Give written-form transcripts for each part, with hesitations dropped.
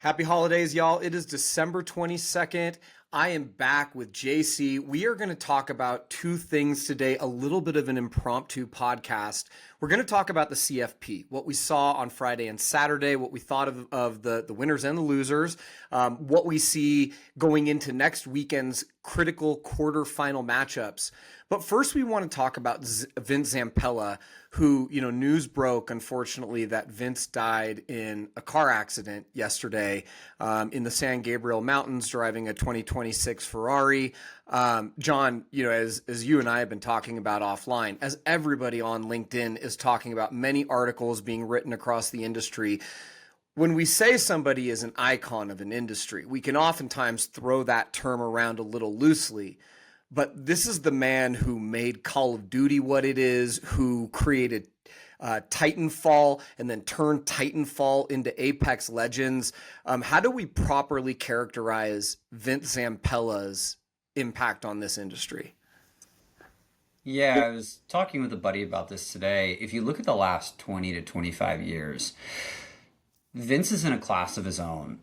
Happy holidays, y'all. It is December 22nd. I am back with JC. We are going to talk about two things today, a little bit of an impromptu podcast. We're going to talk about the CFP, what we saw on Friday and Saturday, what we thought of the winners and the losers, what we see going into next weekend's critical quarterfinal matchups. But first, we want to talk about Vince Zampella, who, news broke, unfortunately, that Vince died in a car accident yesterday in the San Gabriel Mountains driving a 2026 Ferrari. John, as you and I have been talking about offline, as everybody on LinkedIn is talking about, many articles being written across the industry, when we say somebody is an icon of an industry, we can oftentimes throw that term around a little loosely. But this is the man who made Call of Duty what it is, who created Titanfall and then turned Titanfall into Apex Legends. How do we properly characterize Vince Zampella's impact on this industry? Yeah, I was talking with a buddy about this today. If you look at the last 20 to 25 years, Vince is in a class of his own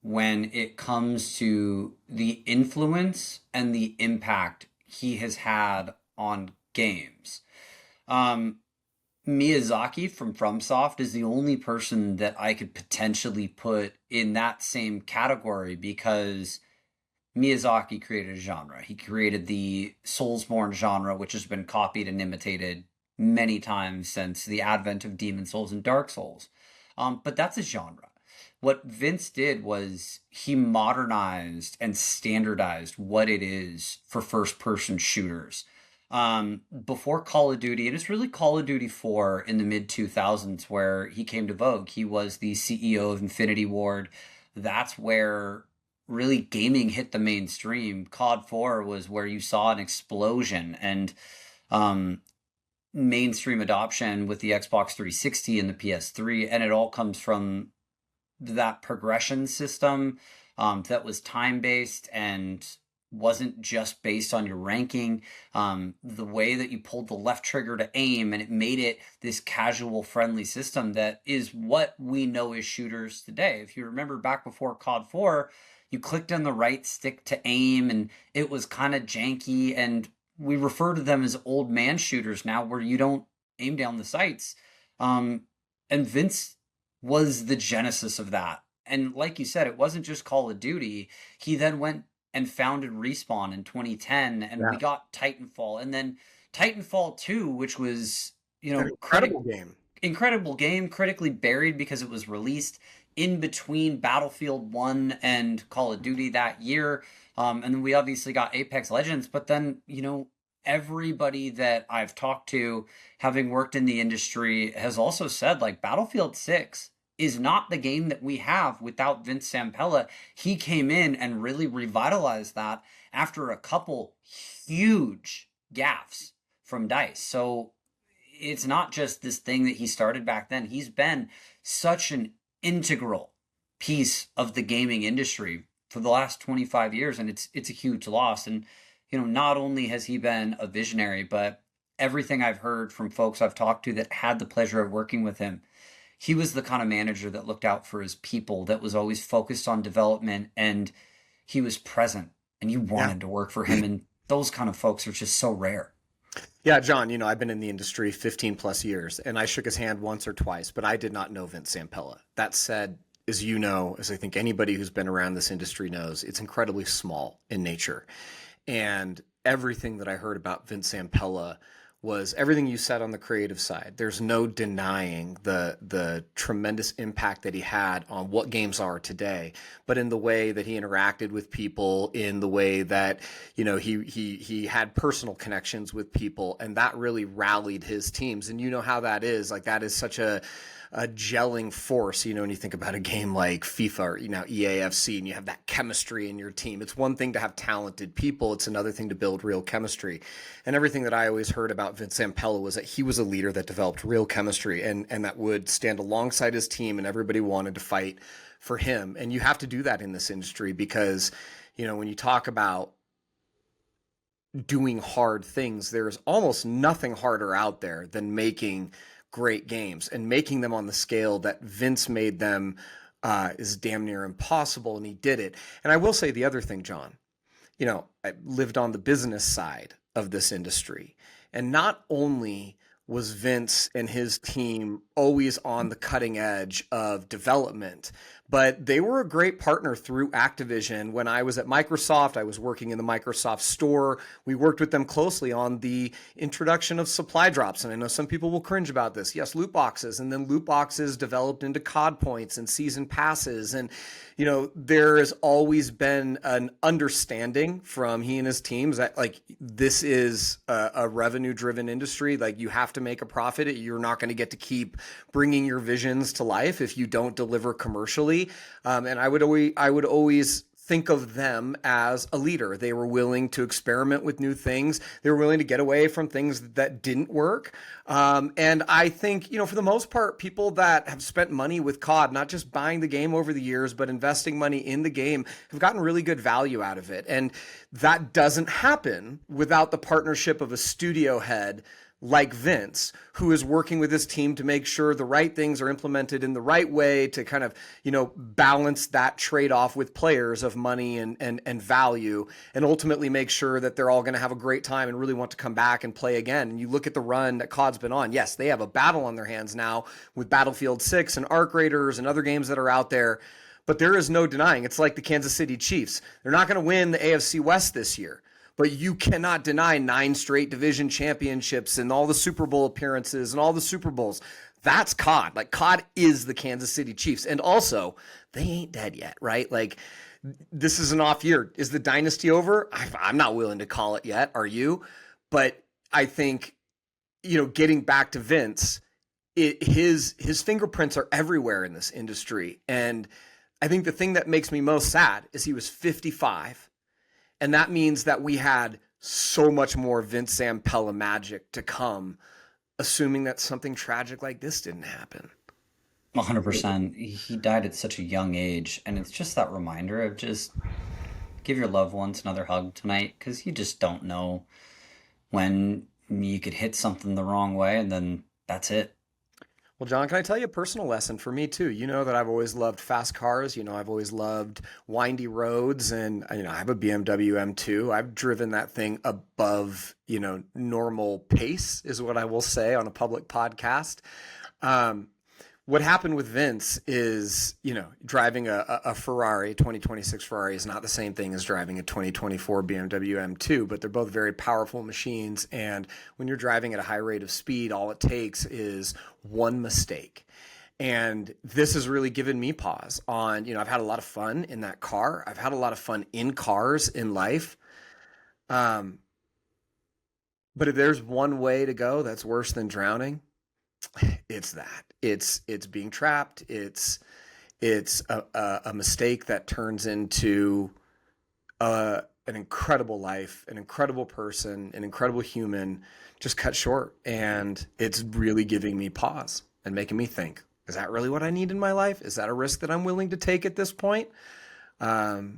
when it comes to the influence and the impact he has had on games. Miyazaki from FromSoft is the only person that I could potentially put in that same category because Miyazaki created a genre. He created the Soulsborne genre, which has been copied and imitated many times since the advent of Demon Souls and Dark Souls. But that's a genre. What Vince did was he modernized and standardized what it is for first-person shooters. Before Call of Duty, and it's really Call of Duty 4 in the mid-2000s where he came to vogue. He was the CEO of Infinity Ward. That's where really gaming hit the mainstream. COD 4 was where you saw an explosion and mainstream adoption with the Xbox 360 and the PS3, and it all comes from that progression system that was time-based and wasn't just based on your ranking. The way that you pulled the left trigger to aim, and it made it this casual, friendly system that is what we know as shooters today. If you remember back before COD 4, you clicked on the right stick to aim, and it was kind of janky, and we refer to them as old man shooters now, where you don't aim down the sights. And Vince was the genesis of that. And like you said, it wasn't just Call of Duty. He then went and founded Respawn in 2010, and we got Titanfall, and then Titanfall 2, which was, An incredible game. Incredible game, critically buried because it was released in between Battlefield 1 and Call of Duty that year. And then we obviously got Apex Legends, but then, everybody that I've talked to, having worked in the industry, has also said, like, Battlefield 6 is not the game that we have without Vince Zampella. He came in and really revitalized that after a couple huge gaffes from DICE. So it's not just this thing that he started back then. He's been such an integral piece of the gaming industry for the last 25 years, and it's a huge loss. And not only has he been a visionary, but everything I've heard from folks I've talked to that had the pleasure of working with him, he was the kind of manager that looked out for his people, that was always focused on development, and he was present, and you wanted to work for him. And those kind of folks are just so rare. Yeah, John, I've been in the industry 15 plus years, and I shook his hand once or twice, but I did not know Vince Zampella. That said, as you know, as I think anybody who's been around this industry knows, it's incredibly small in nature. And everything that I heard about Vince Zampella was everything you said on the creative side. There's no denying the tremendous impact that he had on what games are today, but in the way that he interacted with people, in the way that, he had personal connections with people, and that really rallied his teams. And you know how that is. Like, that is such a gelling force, when you think about a game like FIFA or, EAFC, and you have that chemistry in your team. It's one thing to have talented people. It's another thing to build real chemistry. And everything that I always heard about Vince Zampella was that he was a leader that developed real chemistry and that would stand alongside his team, and everybody wanted to fight for him. And you have to do that in this industry because, when you talk about doing hard things, there's almost nothing harder out there than making great games and making them on the scale that Vince made them is damn near impossible, and he did it. And I will say the other thing, John, I lived on the business side of this industry, and not only was Vince and his team always on the cutting edge of development, but they were a great partner through Activision. When I was at Microsoft, I was working in the Microsoft store. We worked with them closely on the introduction of supply drops. And I know some people will cringe about this. Yes, loot boxes, and then loot boxes developed into COD points and season passes. And, there has always been an understanding from he and his teams that like this is a revenue driven industry. Like you have to make a profit. You're not going to get to keep bringing your visions to life if you don't deliver commercially. And I would always think of them as a leader. They were willing to experiment with new things. They were willing to get away from things that didn't work. And I think, for the most part, people that have spent money with COD, not just buying the game over the years, but investing money in the game, have gotten really good value out of it. And that doesn't happen without the partnership of a studio head like Vince, who is working with his team to make sure the right things are implemented in the right way to kind of, balance that trade-off with players of money and value, and ultimately make sure that they're all going to have a great time and really want to come back and play again. And you look at the run that COD's been on. Yes, they have a battle on their hands now with Battlefield 6 and Arc Raiders and other games that are out there, but there is no denying. It's like the Kansas City Chiefs. They're not going to win the AFC West this year. But you cannot deny 9 straight division championships and all the Super Bowl appearances and all the Super Bowls. That's COD. Like COD is the Kansas City Chiefs. And also, they ain't dead yet, right? Like this is an off year. Is the dynasty over? I'm not willing to call it yet. Are you? But I think, getting back to Vince, his fingerprints are everywhere in this industry. And I think the thing that makes me most sad is he was 55. And that means that we had so much more Vince Zampella magic to come, assuming that something tragic like this didn't happen. 100%. He died at such a young age. And it's just that reminder of just give your loved ones another hug tonight, because you just don't know when you could hit something the wrong way and then that's it. Well, John, can I tell you a personal lesson for me too? You know that I've always loved fast cars. I've always loved windy roads, and I have a BMW M2. I've driven that thing above, normal pace is what I will say on a public podcast. What happened with Vince is, driving a Ferrari, 2026 Ferrari is not the same thing as driving a 2024 BMW M2, but they're both very powerful machines. And when you're driving at a high rate of speed, all it takes is one mistake. And this has really given me pause on, I've had a lot of fun in that car. I've had a lot of fun in cars in life. But if there's one way to go that's worse than drowning, it's that. It's being trapped. It's a mistake that turns into an incredible life, an incredible person, an incredible human, just cut short. And it's really giving me pause and making me think, is that really what I need in my life? Is that a risk that I'm willing to take at this point? Because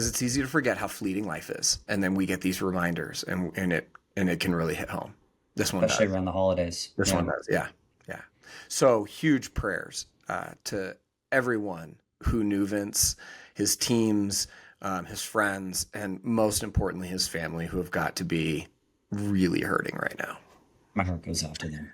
it's easy to forget how fleeting life is. And then we get these reminders and it can really hit home. This one Especially does. around the holidays. This one does. Yeah. Yeah. So huge prayers to everyone who knew Vince, his teams, his friends, and most importantly, his family, who have got to be really hurting right now. My heart goes out to them.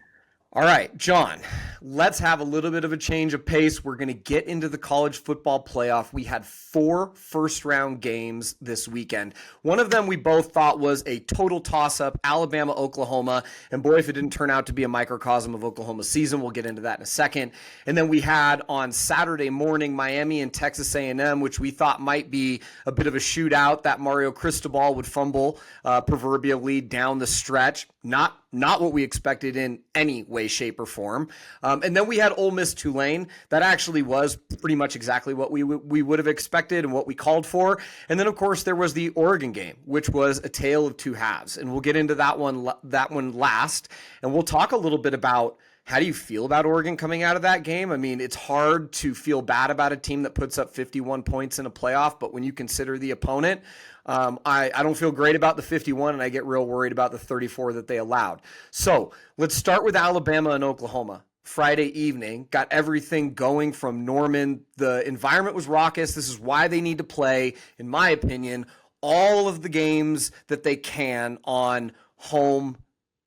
All right, John, let's have a little bit of a change of pace. We're going to get into the college football playoff. We had 4 first-round games this weekend. One of them we both thought was a total toss-up, Alabama, Oklahoma. And boy, if it didn't turn out to be a microcosm of Oklahoma's season, we'll get into that in a second. And then we had on Saturday morning, Miami and Texas A&M, which we thought might be a bit of a shootout. That Mario Cristobal would fumble proverbially down the stretch. Not what we expected in any way, shape, or form. And then we had Ole Miss Tulane. That actually was pretty much exactly what we would have expected and what we called for. And then, of course, there was the Oregon game, which was a tale of two halves. And we'll get into that one last. And we'll talk a little bit about how do you feel about Oregon coming out of that game? I mean, it's hard to feel bad about a team that puts up 51 points in a playoff, but when you consider the opponent, I don't feel great about the 51, and I get real worried about the 34 that they allowed. So let's start with Alabama and Oklahoma. Friday evening, got everything going from Norman. The environment was raucous. This is why they need to play, in my opinion, all of the games that they can on home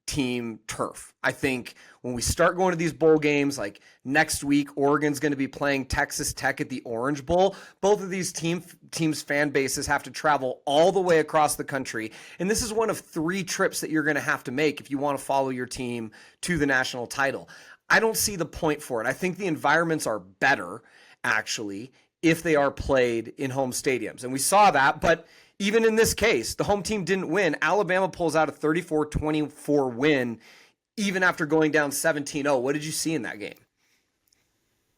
team turf. I think when we start going to these bowl games, like next week, Oregon's going to be playing Texas Tech at the Orange Bowl. Both of these teams' fan bases have to travel all the way across the country. And this is one of 3 trips that you're going to have to make if you want to follow your team to the national title. I don't see the point for it. I think the environments are better, actually, if they are played in home stadiums. And we saw that, but even in this case, the home team didn't win. Alabama pulls out a 34-24 win, even after going down 17-0. What did you see in that game?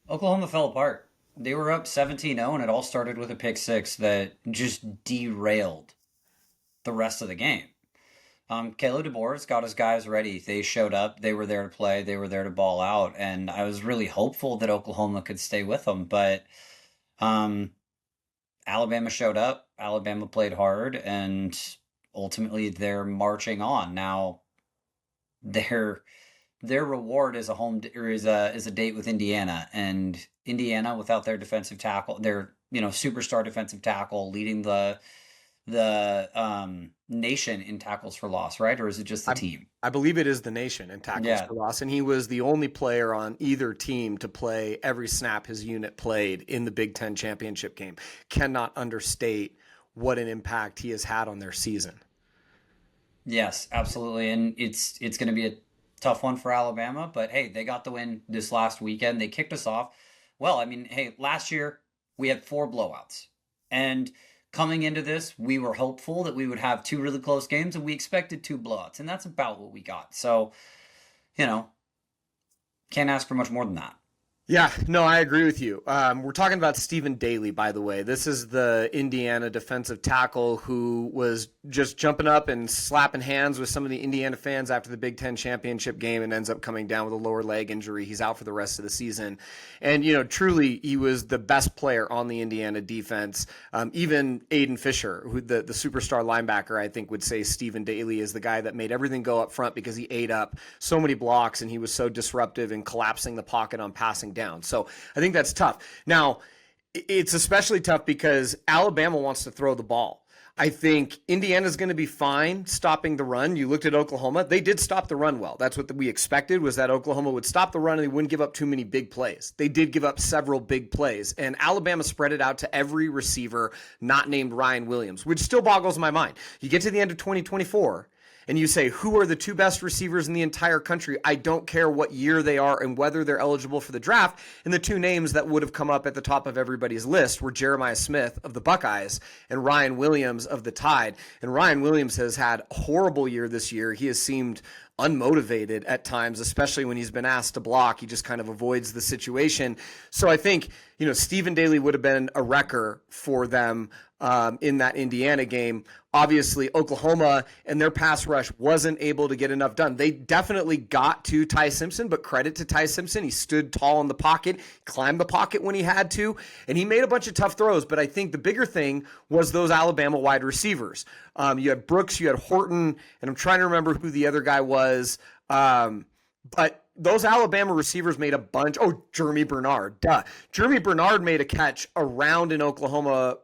Oklahoma fell apart. They were up 17-0, and it all started with a pick six that just derailed the rest of the game. Caleb DeBoer's got his guys ready. They showed up. They were there to play. They were there to ball out. And I was really hopeful that Oklahoma could stay with them. But Alabama showed up. Alabama played hard. And ultimately, they're marching on. Now, their reward is a date with Indiana. And Indiana, without their defensive tackle, their superstar defensive tackle leading the nation in tackles for loss, right? Or is it just the team? I believe it is the nation in tackles for loss. And he was the only player on either team to play every snap his unit played in the Big Ten championship game. Cannot understate what an impact he has had on their season. Yes, absolutely. And it's going to be a tough one for Alabama, but hey, they got the win this last weekend. They kicked us off. Well, I mean, hey, last year we had 4 blowouts. And coming into this, we were hopeful that we would have 2 really close games, and we expected 2 blowouts, and that's about what we got. So, can't ask for much more than that. Yeah, no, I agree with you. We're talking about Stephen Daly, by the way. This is the Indiana defensive tackle who was just jumping up and slapping hands with some of the Indiana fans after the Big Ten championship game and ends up coming down with a lower leg injury. He's out for the rest of the season. And, truly, he was the best player on the Indiana defense. Even Aiden Fisher, who the superstar linebacker, I think would say Stephen Daly is the guy that made everything go up front because he ate up so many blocks and he was so disruptive in collapsing the pocket on passing down. So I think that's tough. Now, it's especially tough because Alabama wants to throw the ball. I think Indiana's going to be fine stopping the run. You looked at Oklahoma. They did stop the run well. That's what we expected, was that Oklahoma would stop the run and they wouldn't give up too many big plays. They did give up several big plays, and Alabama spread it out to every receiver not named Ryan Williams, which still boggles my mind. You get to the end of 2024, and you say, who are the 2 best receivers in the entire country? I don't care what year they are and whether they're eligible for the draft. And the 2 names that would have come up at the top of everybody's list were Jeremiah Smith of the Buckeyes and Ryan Williams of the Tide. And Ryan Williams has had a horrible year this year. He has seemed unmotivated at times, especially when he's been asked to block. He just kind of avoids the situation. So I think, Stephen Daly would have been a wrecker for them in that Indiana game. Obviously, Oklahoma and their pass rush wasn't able to get enough done. They definitely got to Ty Simpson, but credit to Ty Simpson. He stood tall in the pocket, climbed the pocket when he had to, and he made a bunch of tough throws. But I think the bigger thing was those Alabama wide receivers. You had Brooks, you had Horton, and I'm trying to remember who the other guy was. But those Alabama receivers made a bunch. Oh, Jeremy Bernard. Duh. Jeremy Bernard made a catch around an Oklahoma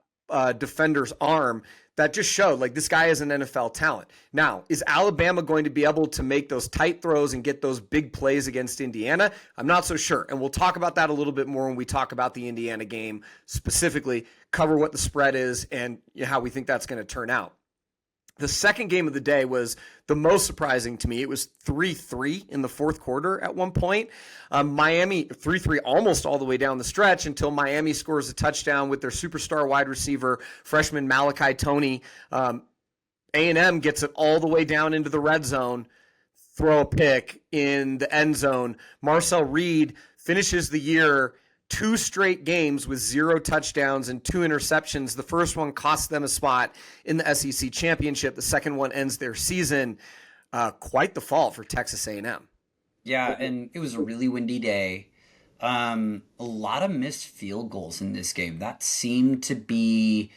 defender's arm that just showed, like, this guy is an NFL talent. Now, is Alabama going to be able to make those tight throws and get those big plays against Indiana? I'm not so sure. And we'll talk about that a little bit more when we talk about the Indiana game specifically, cover what the spread is and how we think that's going to turn out. The second game of the day was the most surprising to me. It was 3-3 in the fourth quarter at one point. Miami 3-3 almost all the way down the stretch until Miami scores a touchdown with their superstar wide receiver, freshman Malachi Toney. A&M gets it all the way down into the red zone, throw a pick in the end zone. Marcel Reed finishes the year 2 straight games with 0 touchdowns and 2 interceptions. The first one cost them a spot in the SEC championship. The second one ends their season. Quite the fall for Texas A&M. Yeah, and it was a really windy day. A lot of missed field goals in this game. That seemed to be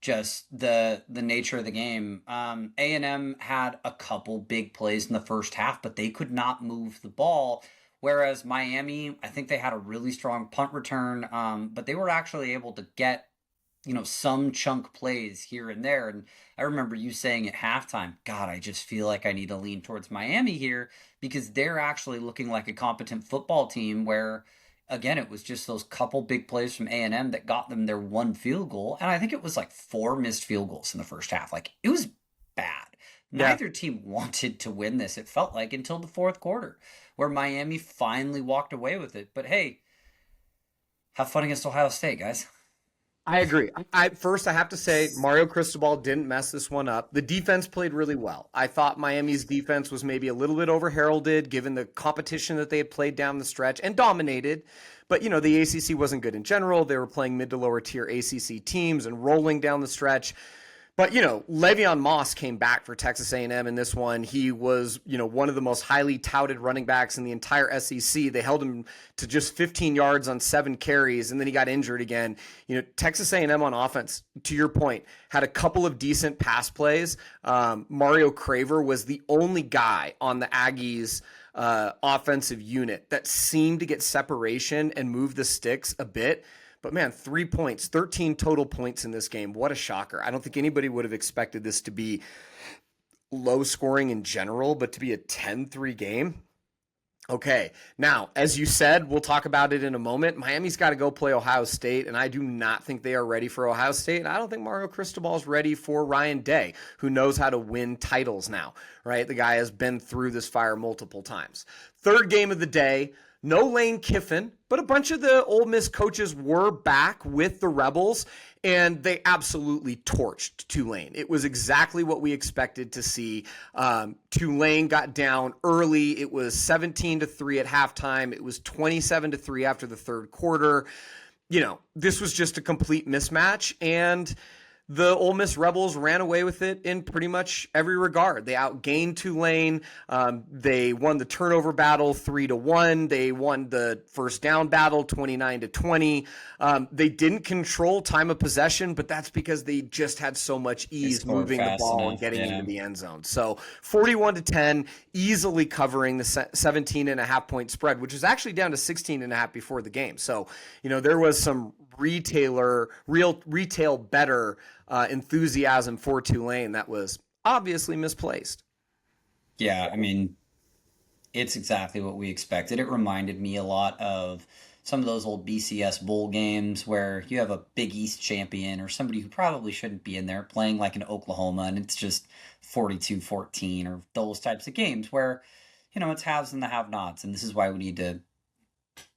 just the nature of the game. A&M had a couple big plays in the first half, but they could not move the ball. Whereas Miami, I think they had a really strong punt return, but they were actually able to get, some chunk plays here and there. And I remember you saying at halftime, God, I just feel like I need to lean towards Miami here because they're actually looking like a competent football team where, again, it was just those couple big plays from A&M that got them their one field goal. And I think it was like 4 missed field goals in the first half. Like, it was bad. Yeah. Neither team wanted to win this, it felt like, until the fourth quarter, where Miami finally walked away with it. But hey, have fun against Ohio State, guys. I agree. First, I have to say, Mario Cristobal didn't mess this one up. The defense played really well. I thought Miami's defense was maybe a little bit overheralded given the competition that they had played down the stretch and dominated. But, the ACC wasn't good in general. They were playing mid to lower tier ACC teams and rolling down the stretch. But, Le'Veon Moss came back for Texas A&M in this one. He was, one of the most highly touted running backs in the entire SEC. They held him to just 15 yards on 7 carries, and then he got injured again. Texas A&M on offense, to your point, had a couple of decent pass plays. Mario Craver was the only guy on the Aggies offensive unit that seemed to get separation and move the sticks a bit. But man, 3 points, 13 total points in this game. What a shocker. I don't think anybody would have expected this to be low scoring in general, but to be a 10-3 game. Okay, now, as you said, we'll talk about it in a moment. Miami's got to go play Ohio State, and I do not think they are ready for Ohio State. And I don't think Mario Cristobal is ready for Ryan Day, who knows how to win titles now, right? The guy has been through this fire multiple times. Third game of the day. No Lane Kiffin, but a bunch of the Ole Miss coaches were back with the Rebels, and they absolutely torched Tulane. It was exactly what we expected to see. Tulane got down early. It was 17-3 at halftime. It was 27-3 after the third quarter. This was just a complete mismatch, and the Ole Miss Rebels ran away with it in pretty much every regard. They outgained Tulane. They won the turnover battle 3-1. They won the first down battle 29-20. They didn't control time of possession, but that's because they just had so much ease moving the ball and getting into the end zone. So 41-10, easily covering the 17.5 point spread, which was actually down to 16.5 before the game. So, there was some retail better enthusiasm for Tulane that was obviously misplaced. Yeah, I mean, it's exactly what we expected. It reminded me a lot of some of those old BCS bowl games where you have a Big East champion or somebody who probably shouldn't be in there playing like in Oklahoma and it's just 42-14 or those types of games where, it's haves and the have-nots. And this is why we need to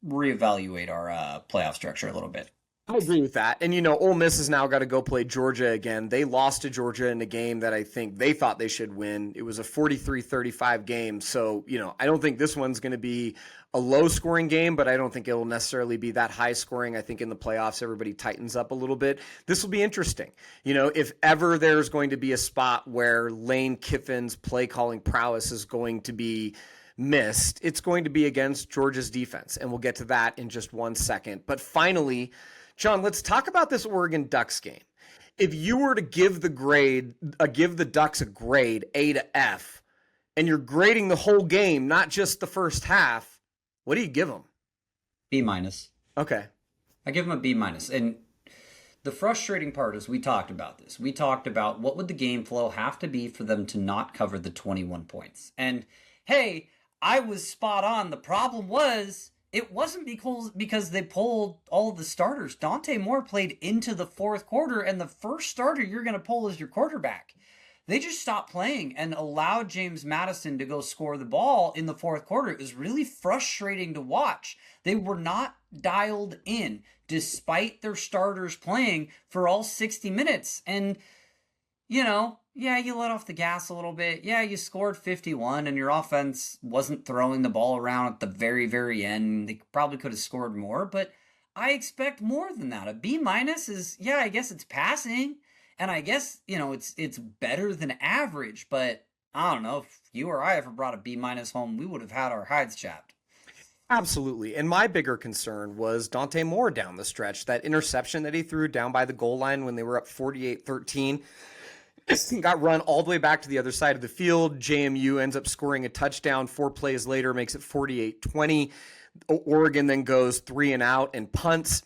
reevaluate our playoff structure a little bit. I agree with that. And, Ole Miss has now got to go play Georgia again. They lost to Georgia in a game that I think they thought they should win. It was a 43-35 game. So, I don't think this one's going to be a low-scoring game, but I don't think it will necessarily be that high-scoring. I think in the playoffs, everybody tightens up a little bit. This will be interesting. If ever there's going to be a spot where Lane Kiffin's play-calling prowess is going to be missed, it's going to be against Georgia's defense. And we'll get to that in just 1 second. But finally, John, let's talk about this Oregon Ducks game. If you were to give the Ducks a grade A to F, and you're grading the whole game, not just the first half, what do you give them? B-. Okay. I give them a B-. And the frustrating part is we talked about this. We talked about what would the game flow have to be for them to not cover the 21 points. And hey, I was spot on. The problem was it wasn't because they pulled all of the starters. Dante Moore played into the fourth quarter, and the first starter you're going to pull is your quarterback. They just stopped playing and allowed James Madison to go score the ball in the fourth quarter. It was really frustrating to watch. They were not dialed in despite their starters playing for all 60 minutes. And, yeah, you let off the gas a little bit. Yeah, you scored 51 and your offense wasn't throwing the ball around at the very, very end. They probably could have scored more, but I expect more than that. A B- is, yeah, I guess it's passing. And I guess, it's better than average, but I don't know, if you or I ever brought a B- home, we would have had our hides chapped. Absolutely. And my bigger concern was Dante Moore down the stretch. That interception that he threw down by the goal line when they were up 48-13. got run all the way back to the other side of the field. JMU ends up scoring a touchdown 4 plays later, makes it 48-20. Oregon then goes 3 and out and punts.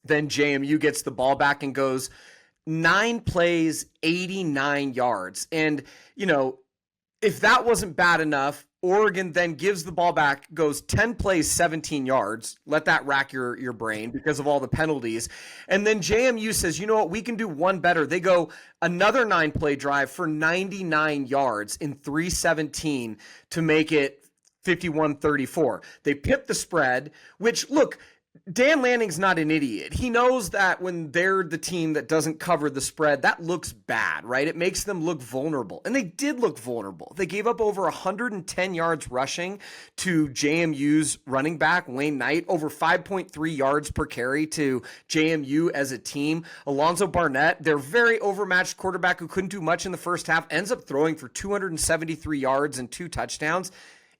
Then JMU gets the ball back and goes 9 plays, 89 yards. And, if that wasn't bad enough, Oregon then gives the ball back, goes 10 plays, 17 yards. Let that rack your brain because of all the penalties. And then JMU says, you know what, we can do one better. They go another 9-play drive for 99 yards in 3:17 to make it 51-34. They pip the spread, which, look, Dan Lanning's not an idiot. He knows that when they're the team that doesn't cover the spread, that looks bad, right? It makes them look vulnerable. And they did look vulnerable. They gave up over 110 yards rushing to JMU's running back, Wayne Knight, over 5.3 yards per carry to JMU as a team. Alonzo Barnett, their very overmatched quarterback who couldn't do much in the first half, ends up throwing for 273 yards and 2 touchdowns.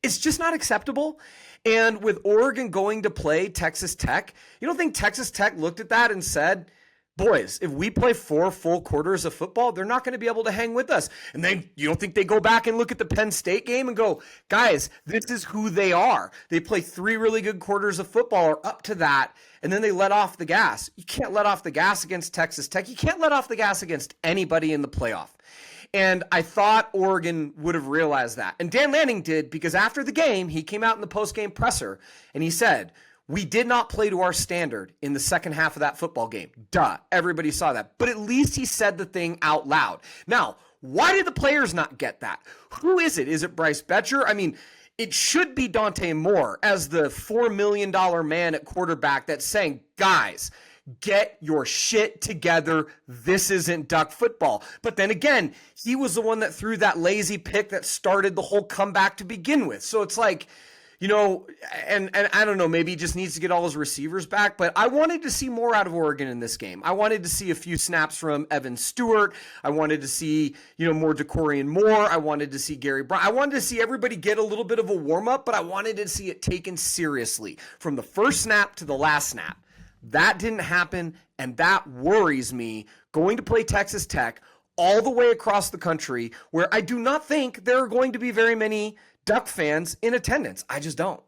It's just not acceptable. And with Oregon going to play Texas Tech, you don't think Texas Tech looked at that and said, boys, if we play 4 full quarters of football, they're not going to be able to hang with us. And then you don't think they go back and look at the Penn State game and go, guys, this is who they are. They play 3 really good quarters of football or up to that, and then they let off the gas. You can't let off the gas against Texas Tech. You can't let off the gas against anybody in the playoff. And I thought Oregon would have realized that. And Dan Lanning did, because after the game, he came out in the post-game presser and he said, we did not play to our standard in the second half of that football game. Duh. Everybody saw that. But at least he said the thing out loud. Now, why did the players not get that? Who is it? Is it Bryce Betcher? I mean, it should be Dante Moore as the $4 million man at quarterback that's saying, guys, get your shit together. This isn't duck football. But then again, he was the one that threw that lazy pick that started the whole comeback to begin with. So it's like, and I don't know, maybe he just needs to get all his receivers back. But I wanted to see more out of Oregon in this game. I wanted to see a few snaps from Evan Stewart. I wanted to see, more DeCorian Moore. I wanted to see Gary Bryant. I wanted to see everybody get a little bit of a warm-up, but I wanted to see it taken seriously from the first snap to the last snap. That didn't happen, and that worries me going to play Texas Tech all the way across the country, where I do not think there are going to be very many Duck fans in attendance. I just don't.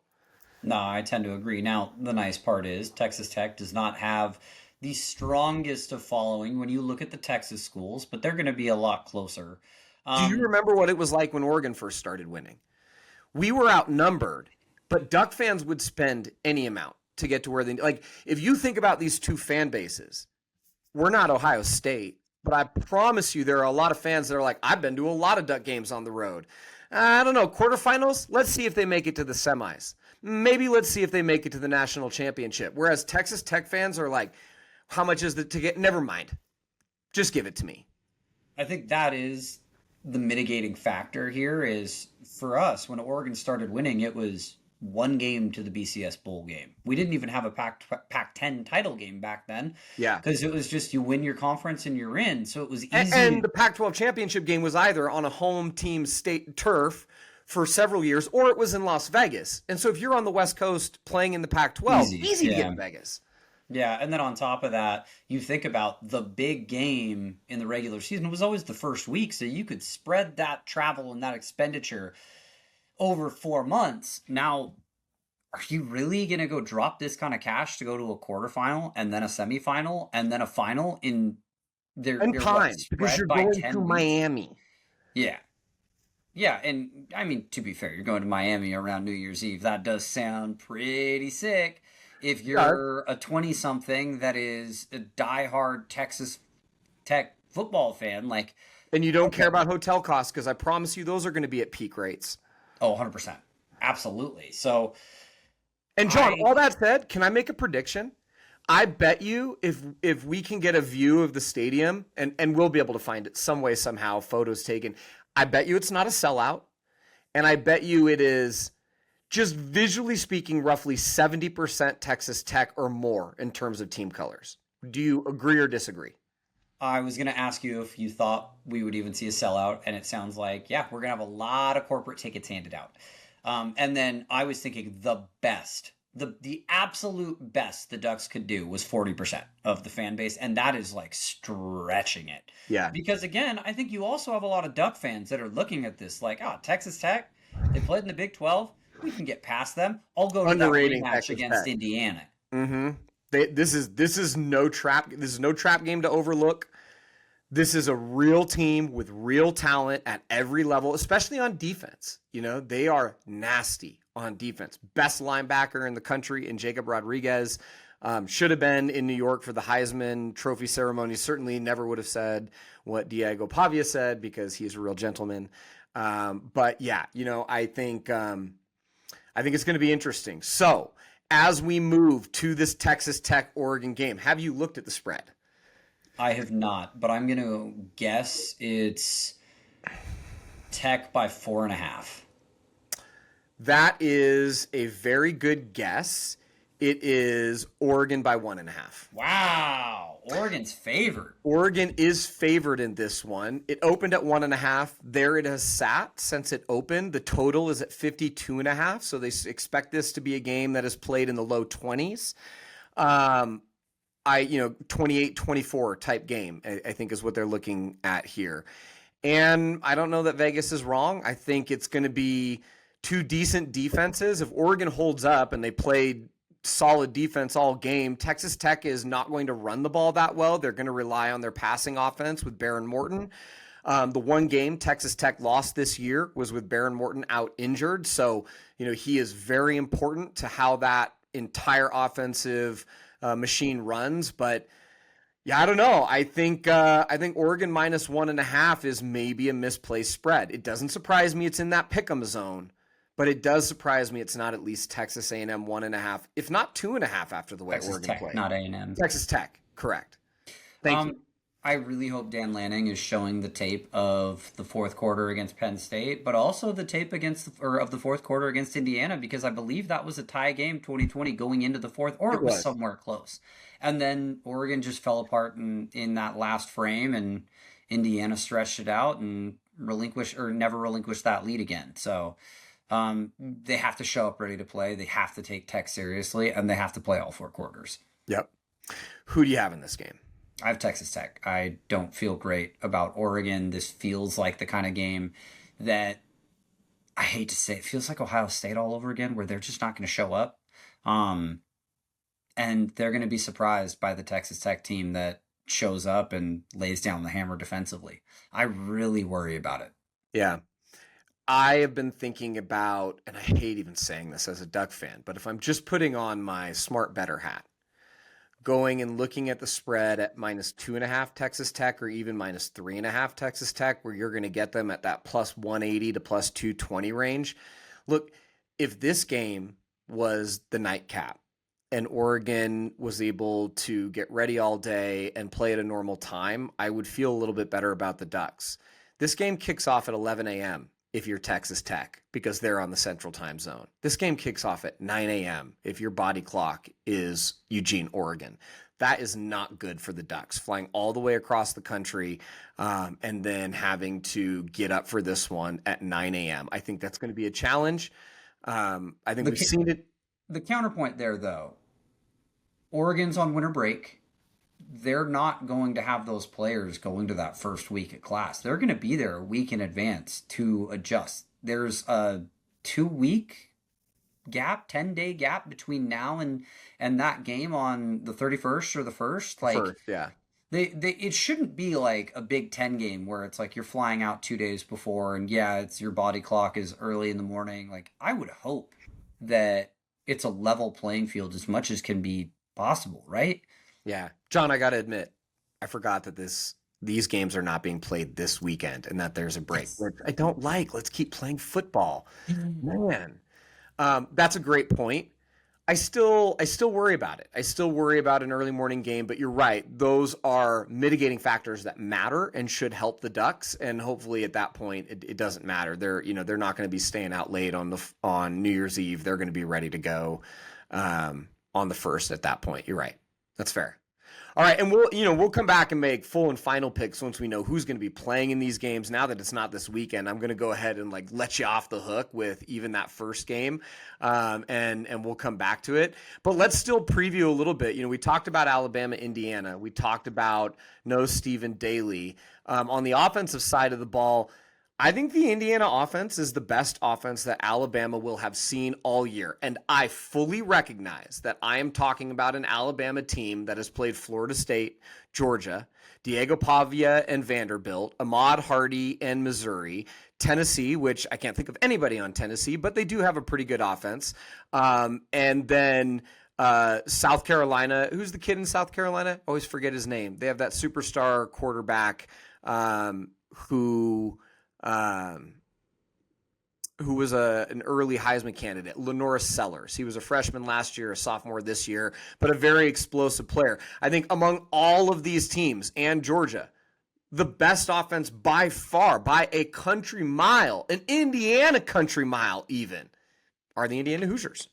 No, I tend to agree. Now, the nice part is Texas Tech does not have the strongest of following when you look at the Texas schools, but they're going to be a lot closer. Do you remember what it was like when Oregon first started winning? We were outnumbered, but Duck fans would spend any amount to get to where they, like, if you think about these two fan bases, we're not Ohio State, but I promise you there are a lot of fans that are like, I've been to a lot of Duck games on the road. I don't know, quarterfinals, let's see if they make it to the semis. Maybe let's see if they make it to the national championship. Whereas Texas Tech fans are like, how much is the ticket? Never mind. Just give it to me. I think that is the mitigating factor here is for us, when Oregon started winning, it was one game to the BCS Bowl game. We didn't even have a Pac-10 title game back then. Yeah. Because it was just you win your conference and you're in. So it was easy. And the Pac-12 championship game was either on a home team state turf for several years, or it was in Las Vegas. And so if you're on the West Coast playing in the Pac-12, easy to get in Vegas. Yeah, and then on top of that, you think about the big game in the regular season. It was always the first week, so you could spread that travel and that expenditure over 4 months. Now, are you really going to go drop this kind of cash to go to a quarterfinal and then a semifinal and then a final in their time? Because you're going to Miami. Yeah. Yeah, and I mean, to be fair, you're going to Miami around New Year's Eve. That does sound pretty sick. If you're a 20-something that is a diehard Texas Tech football fan, like... And you don't care about hotel costs, because I promise you those are going to be at peak rates. Oh, 100%. Absolutely. So... And John, all that said, can I make a prediction? I bet you if we can get a view of the stadium, and we'll be able to find it some way, somehow, photos taken, I bet you it's not a sellout, and I bet you it is... just visually speaking, roughly 70% Texas Tech or more in terms of team colors. Do you agree or disagree? I was going to ask you if you thought we would even see a sellout, and it sounds like, yeah, we're going to have a lot of corporate tickets handed out. And then I was thinking the best the absolute best the Ducks could do was 40% of the fan base, and that is like stretching it. Yeah. Because again, I think you also have a lot of Duck fans that are looking at this like, Texas Tech, they played in the Big 12, we can get past them. I'll go to that Underrating rematch Texas against Tech. Indiana. Mm-hmm. This is no trap. This is no trap game to overlook. This is a real team with real talent at every level, especially on defense. You know, they are nasty on defense. Best linebacker in the country in Jacob Rodriguez. Should have been in New York for the Heisman Trophy ceremony. Certainly never would have said what Diego Pavia said because he's a real gentleman. But yeah, you know, I think it's going to be interesting. So as we move to this Texas Tech Oregon game, have you looked at the spread? I have not, but I'm going to guess it's Tech by 4.5. That is a very good guess. It is Oregon by 1.5. Wow. Oregon's favored. Oregon is favored in this one. It opened at 1.5. There it has sat since it opened. The total is at 52.5. So they expect this to be a game that is played in the low 20s. 28-24 type game, I think is what they're looking at here. And I don't know that Vegas is wrong. I think it's going to be two decent defenses. If Oregon holds up and they played solid defense all game, Texas Tech is not going to run the ball that well. They're going to rely on their passing offense with Baron Morton. The one game Texas Tech lost this year was with Baron Morton out injured. So, you know, he is very important to how that entire offensive machine runs. But yeah, I don't know. I think Oregon minus 1.5 is maybe a misplaced spread. It doesn't surprise me it's in that pick'em zone, but it does surprise me it's not at least Texas A&M 1.5, if not 2.5 after the way Texas Oregon Tech, played. not A&M. Texas Tech, correct. Thank you. I really hope Dan Lanning is showing the tape of the fourth quarter against Penn State, but also the tape of the fourth quarter against Indiana, because I believe that was a tie game 2020 going into the fourth, or it was somewhere close. And then Oregon just fell apart in that last frame, and Indiana stretched it out and never relinquished that lead again. So they have to show up ready to play. They have to take Tech seriously, and they have to play all four quarters. Yep. Who do you have in this game? I have Texas Tech. I don't feel great about Oregon. This feels like the kind of game that, I hate to say, it feels like Ohio State all over again, where they're just not going to show up. And they're going to be surprised by the Texas Tech team that shows up and lays down the hammer defensively. I really worry about it. Yeah. I have been thinking about, and I hate even saying this as a Duck fan, but if I'm just putting on my smart better hat, going and looking at the spread at minus 2.5 Texas Tech, or even minus 3.5 Texas Tech, where you're going to get them at that plus 180 to plus 220 range. Look, if this game was the nightcap and Oregon was able to get ready all day and play at a normal time, I would feel a little bit better about the Ducks. This game kicks off at 11 a.m. if you're Texas Tech, because they're on the Central Time Zone. This game kicks off at 9 a.m. if your body clock is Eugene, Oregon. That is not good for the Ducks, flying all the way across the country and then having to get up for this one at 9 a.m. I think that's going to be a challenge. I think we've seen it. The counterpoint there, though, Oregon's on winter break. They're not going to have those players going to that first week of class. They're going to be there a week in advance to adjust. There's a 2-week gap, 10-day gap between now and that game on the 31st or the 1st. Like, First, yeah. It shouldn't be like a Big Ten game where it's like you're flying out 2 days before, and yeah, it's your body clock is early in the morning. Like, I would hope that it's a level playing field as much as can be possible, right? Yeah. John, I got to admit, I forgot that these games are not being played this weekend and that there's a break. Yes. I don't like. Let's keep playing football. Man. That's a great point. I still worry about it. I still worry about an early morning game, but you're right. Those are mitigating factors that matter and should help the Ducks. And hopefully at that point, it doesn't matter. They're not going to be staying out late on New Year's Eve. They're going to be ready to go on the 1st at that point. You're right. That's fair. All right, and we'll come back and make full and final picks once we know who's going to be playing in these games. Now that it's not this weekend, I'm going to go ahead and like let you off the hook with even that first game, and we'll come back to it. But let's still preview a little bit. We talked about Alabama, Indiana. We talked about no Stephen Daly. On the offensive side of the ball, I think the Indiana offense is the best offense that Alabama will have seen all year. And I fully recognize that I am talking about an Alabama team that has played Florida State, Georgia, Diego Pavia and Vanderbilt, Ahmad Hardy and Missouri, Tennessee, which I can't think of anybody on Tennessee, but they do have a pretty good offense. And then South Carolina. Who's the kid in South Carolina? I always forget his name. They have that superstar quarterback who was an early Heisman candidate, Lenora Sellers. He was a freshman last year, a sophomore this year, but a very explosive player. I think among all of these teams and Georgia, the best offense by far, by a country mile, an Indiana country mile even, are the Indiana Hoosiers.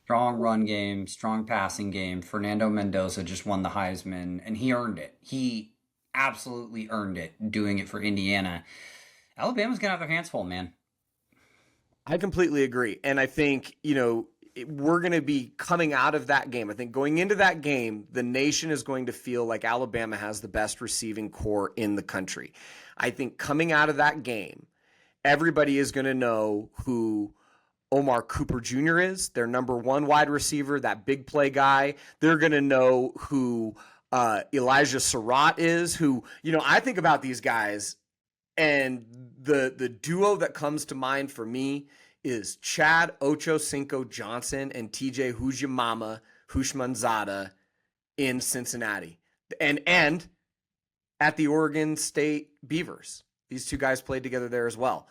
Strong run game, strong passing game. Fernando Mendoza just won the Heisman, and he earned it. He absolutely earned it doing it for Indiana. Alabama's going to have their hands full, man. I completely agree. And I think, we're going to be coming out of that game. I think going into that game, the nation is going to feel like Alabama has the best receiving core in the country. I think coming out of that game, everybody is going to know who Omar Cooper Jr. is, their number one wide receiver, that big play guy. They're going to know who Elijah Surratt is, who, I think about these guys, and the duo that comes to mind for me is Chad Ochocinco Johnson and TJ Houshmandzadeh in Cincinnati. And at the Oregon State Beavers. These two guys played together there as well.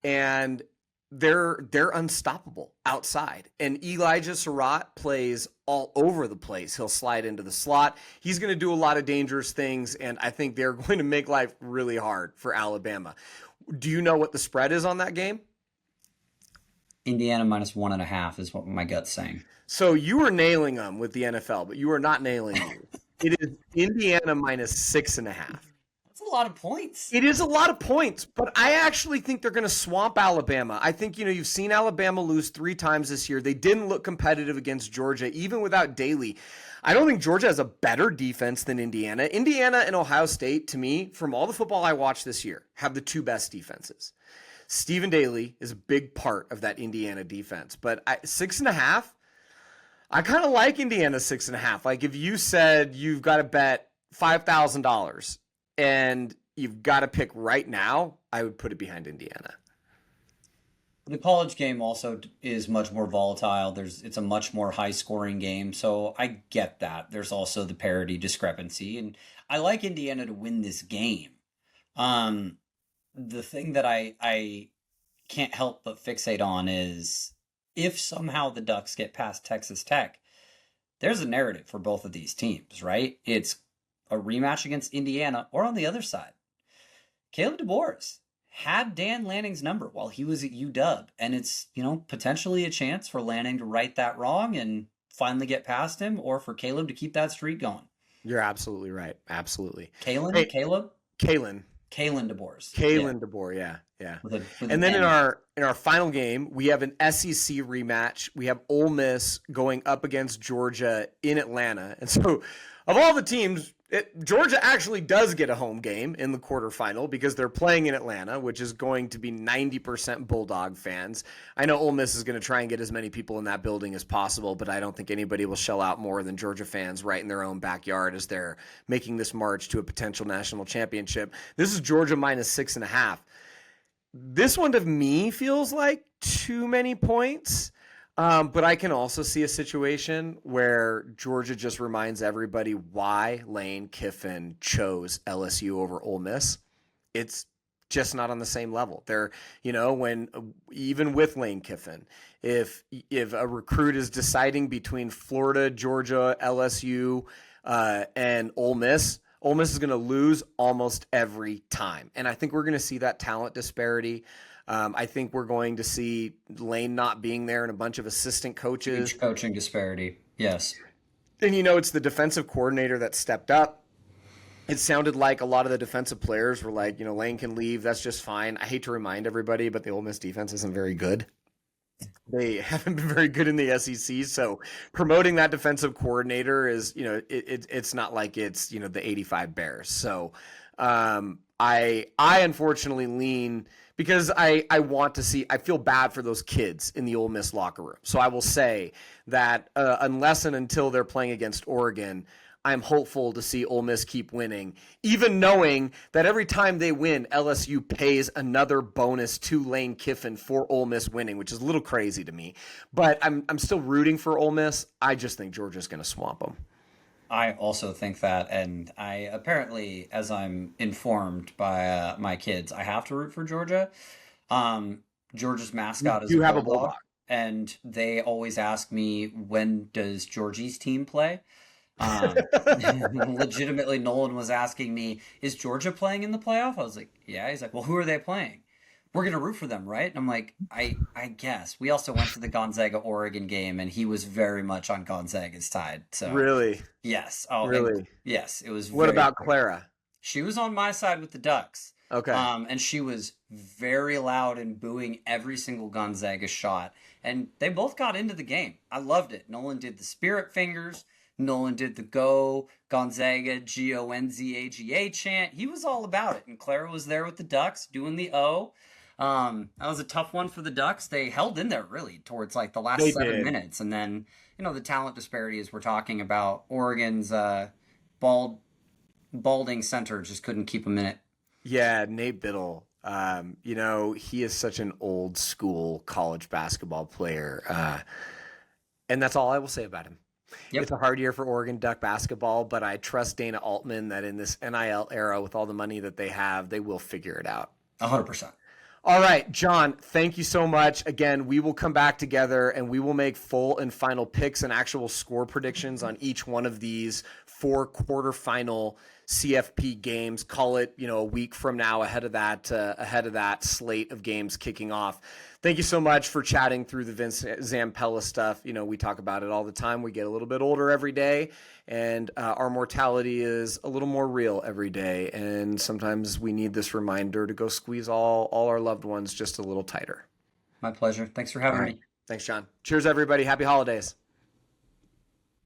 And they're unstoppable outside. And Elijah Surratt plays all over the place. He'll slide into the slot. He's going to do a lot of dangerous things, and I think they're going to make life really hard for Alabama. Do you know what the spread is on that game? Indiana -1.5 is what my gut's saying. So you were nailing them with the NFL, but you are not nailing me. It is Indiana -6.5. That's a lot of points. It is a lot of points, but I actually think they're going to swamp Alabama. I think, you've seen Alabama lose 3 times this year. They didn't look competitive against Georgia, even without Daly. I don't think Georgia has a better defense than Indiana. Indiana and Ohio State, to me, from all the football I watched this year, have the 2 best defenses. Stephen Daly is a big part of that Indiana defense, but 6.5, I kind of like Indiana 6.5. Like if you said you've got to bet $5,000 and you've got to pick right now, I would put it behind Indiana. The college game also is much more volatile. It's a much more high-scoring game, so I get that. There's also the parity discrepancy, and I like Indiana to win this game. The thing that I can't help but fixate on is if somehow the Ducks get past Texas Tech, there's a narrative for both of these teams, right? It's a rematch against Indiana, or on the other side, Caleb DeBoer had Dan Lanning's number while he was at UW, and it's, potentially a chance for Lanning to right that wrong and finally get past him, or for Caleb to keep that streak going. You're absolutely right. Absolutely. Kalen DeBoer. Kalen DeBoer, yeah. With and then in our final game, we have an SEC rematch. We have Ole Miss going up against Georgia in Atlanta. And so of all the teams, Georgia actually does get a home game in the quarterfinal because they're playing in Atlanta, which is going to be 90% Bulldog fans. I know Ole Miss is going to try and get as many people in that building as possible, but I don't think anybody will shell out more than Georgia fans right in their own backyard as they're making this march to a potential national championship. This is Georgia -6.5. This one to me feels like too many points. But I can also see a situation where Georgia just reminds everybody why Lane Kiffin chose LSU over Ole Miss. It's just not on the same level. They're, when even with Lane Kiffin, if a recruit is deciding between Florida, Georgia, LSU, and Ole Miss is going to lose almost every time. And I think we're going to see that talent disparity. I think we're going to see Lane not being there and a bunch of assistant coaches. Huge coaching disparity, yes. And it's the defensive coordinator that stepped up. It sounded like a lot of the defensive players were like, Lane can leave. That's just fine. I hate to remind everybody, but the Ole Miss defense isn't very good. They haven't been very good in the SEC. So promoting that defensive coordinator is, it's not like it's, the 85 Bears. So I unfortunately lean because I want to see, I feel bad for those kids in the Ole Miss locker room. So I will say that unless and until they're playing against Oregon, I'm hopeful to see Ole Miss keep winning, even knowing that every time they win, LSU pays another bonus to Lane Kiffin for Ole Miss winning, which is a little crazy to me. But I'm still rooting for Ole Miss. I just think Georgia's going to swamp them. I also think that, and I apparently, as I'm informed by my kids, I have to root for Georgia. Georgia's mascot is You a have a bulldog, bulldog. and they always ask me, when does Georgie's team play? Um, Legitimately, Nolan was asking me, is Georgia playing in the playoff? I was like, yeah. He's like, well, who are they playing? We're going to root for them, right? And I'm like, I guess. We also went to the Gonzaga-Oregon game, and he was very much on Gonzaga's side. So Really? yes. Oh, Really? yes. It was What very about clear. Clara? She was on my side with the Ducks. Okay. And she was very loud and booing every single Gonzaga shot. And they both got into the game. I loved it. Nolan did the spirit fingers. Nolan did the go Gonzaga Gonzaga chant. He was all about it. And Clara was there with the Ducks doing the O. That was a tough one for the Ducks. They held in there really towards like the last They 7 minutes. And then, the talent disparity as we're talking about, Oregon's balding center just couldn't keep him in it. Yeah, Nate Biddle. He is such an old school college basketball player. And that's all I will say about him. Yep. It's a hard year for Oregon Duck basketball, but I trust Dana Altman that in this NIL era with all the money that they have, they will figure it out. 100%. All right, John, thank you so much. Again, we will come back together and we will make full and final picks and actual score predictions on each one of these 4 quarterfinal CFP games. Call it, a week from now ahead of that slate of games kicking off. Thank you so much for chatting through the Vince Zampella stuff. We talk about it all the time. We get a little bit older every day, and our mortality is a little more real every day. And sometimes we need this reminder to go squeeze all our loved ones just a little tighter. My pleasure. Thanks for having me. Thanks, John. Cheers, everybody. Happy holidays.